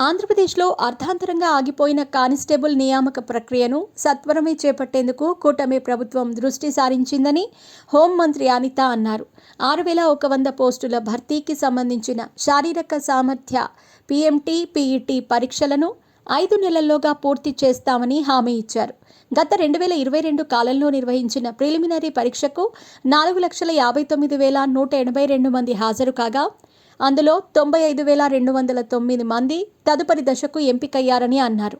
ఆంధ్రప్రదేశ్లో అర్థాంతరంగా ఆగిపోయిన కానిస్టేబుల్ నియామక ప్రక్రియను సత్వరమే చేపట్టేందుకు కూటమి ప్రభుత్వం దృష్టి సారించిందని హోంమంత్రి అనిత అన్నారు. 6,100 పోస్టుల భర్తీకి సంబంధించిన శారీరక సామర్థ్య పీఎంటీ, పీఈటీ పరీక్షలను 5 నెలల్లోగా పూర్తి చేస్తామని హామీ ఇచ్చారు. గత 2022 కాలంలో నిర్వహించిన ప్రిలిమినరీ పరీక్షకు 4,59,182 మంది హాజరు కాగా అందులో 95,209 మంది తదుపరి దశకు ఎంపికయ్యారని అన్నారు.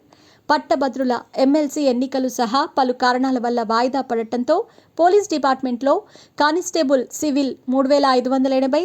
పట్టభద్రుల ఎమ్మెల్సీ ఎన్నికలు సహా పలు కారణాల వల్ల వాయిదా పడటంతో పోలీస్ డిపార్ట్మెంట్లో కానిస్టేబుల్ సివిల్ 3,580,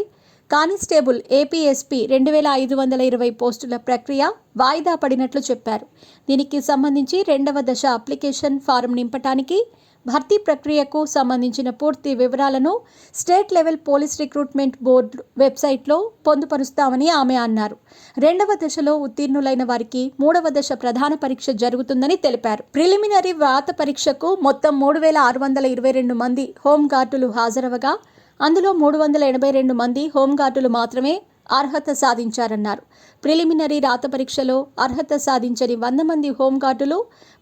కానిస్టేబుల్ ఏపీఎస్పీ 2,520 పోస్టుల ప్రక్రియ వాయిదా పడినట్లు చెప్పారు. దీనికి సంబంధించి 2వ దశ అప్లికేషన్ ఫారం నింపటానికి భర్తీ ప్రక్రియకు సంబంధించిన పూర్తి వివరాలను state level police recruitment board వెబ్సైట్లో పొందుపరుస్తామని ఆమె అన్నారు. 2వ దశలో ఉత్తీర్ణులైన వారికి 3వ దశ ప్రధాన పరీక్ష జరుగుతుందని తెలిపారు. ప్రిలిమినరీ వ్రాత పరీక్షకు మొత్తం 3,622 మంది హోంగార్డులు హాజరవగా అందులో 382 మంది హోంగార్డులు మాత్రమే అర్హత సాధించారన్నారు. ప్రిలిమినరీ రాత పరీక్షలో అర్హత సాధించని 100 మంది హోంగార్డులు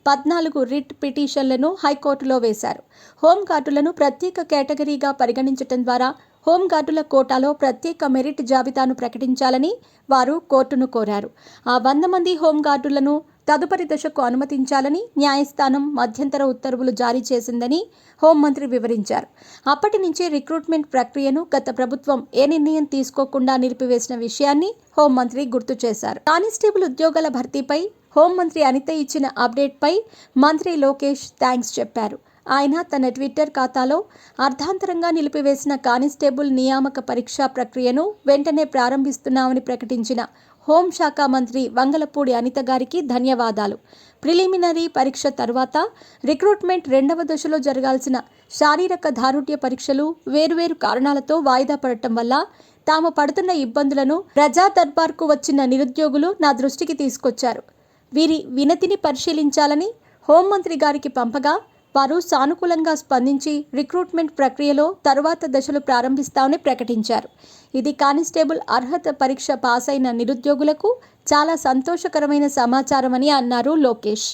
14 రిట్ పిటిషన్లను హైకోర్టులో వేశారు. హోంగార్డులను ప్రత్యేక కేటగిరీగా పరిగణించడం ద్వారా హోంగార్డుల కోటాలో ప్రత్యేక మెరిట్ జాబితాను ప్రకటించాలని వారు కోర్టును కోరారు. ఆ 100 మంది హోంగార్డులను తదుపరి దశకు అనుమతించాలని న్యాయస్థానం మధ్యంతర ఉత్తర్వులు జారీ చేసిందని హోంమంత్రి వివరించారు. అప్పటి నుంచి రిక్రూట్మెంట్ ప్రక్రియను గత ప్రభుత్వం ఏ నిర్ణయం తీసుకోకుండా నిలిపివేసిన విషయాన్ని హోంమంత్రి గుర్తు చేశారు. కానిస్టేబుల్ ఉద్యోగాల భర్తీపై హోంమంత్రి అనిత ఇచ్చిన అప్డేట్పై మంత్రి లోకేష్ థ్యాంక్స్ చెప్పారు. ఆయన తన ట్విట్టర్ ఖాతాలో అర్ధాంతరంగా నిలిపివేసిన కానిస్టేబుల్ నియామక పరీక్షా ప్రక్రియను వెంటనే ప్రారంభిస్తున్నామని ప్రకటించిన హోంశాఖ మంత్రి వంగలపూడి అనిత గారికి ధన్యవాదాలు. ప్రిలిమినరీ పరీక్ష తర్వాత రిక్రూట్మెంట్ 2వ దశలో జరగాల్సిన శారీరక దారుఢ్య పరీక్షలు వేరువేరు కారణాలతో వాయిదా పడటం వల్ల తాము పడుతున్న ఇబ్బందులను ప్రజా దర్బార్కు వచ్చిన నిరుద్యోగులు నా దృష్టికి తీసుకొచ్చారు. వీరి వినతిని పరిశీలించాలని హోంమంత్రి గారికి పంపగా వారు సానుకూలంగా స్పందించి రిక్రూట్మెంట్ ప్రక్రియలో తరువాత దశలు ప్రారంభిస్తామని ప్రకటించారు. ఇది కానిస్టేబుల్ అర్హత పరీక్ష పాస్ అయిన నిరుద్యోగులకు చాలా సంతోషకరమైన సమాచారమని అన్నారు లోకేష్.